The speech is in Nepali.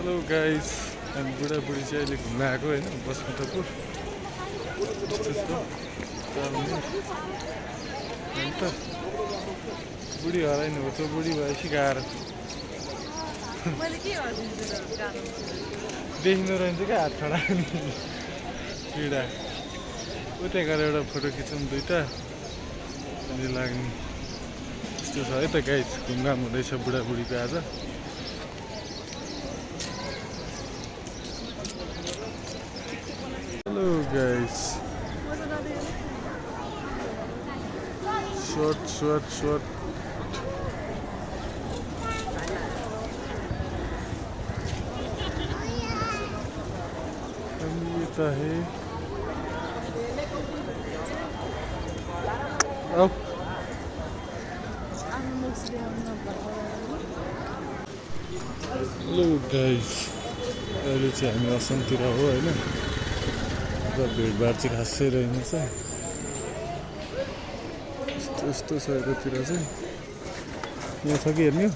हेलो गाइस हामी बुढाबुढी चाहिँ अहिले घुम्न आएको होइन बसन्तपुर त्यस्तो चल्ने अन्त बुढी हराइनु हो त्यो बुढी भएपछि गाह्रो देखिनु रहन्छ क्या हात खडा पीडा उतै गएर एउटा फोटो खिचौँ दुईवटा अनि लाग्ने त्यस्तो छ है त गाइस घुमघाम हुँदैछ बुढाबुढीको आज हेलो गाइस short ये तो है अब हेलो गाइस अहिले चाहिँ हामी असमतिर हो होइन र भिडभाड चाहिँ खासै रहेनछ यस्तो छ यतातिर चाहिँ यहाँ छ कि हेर्नु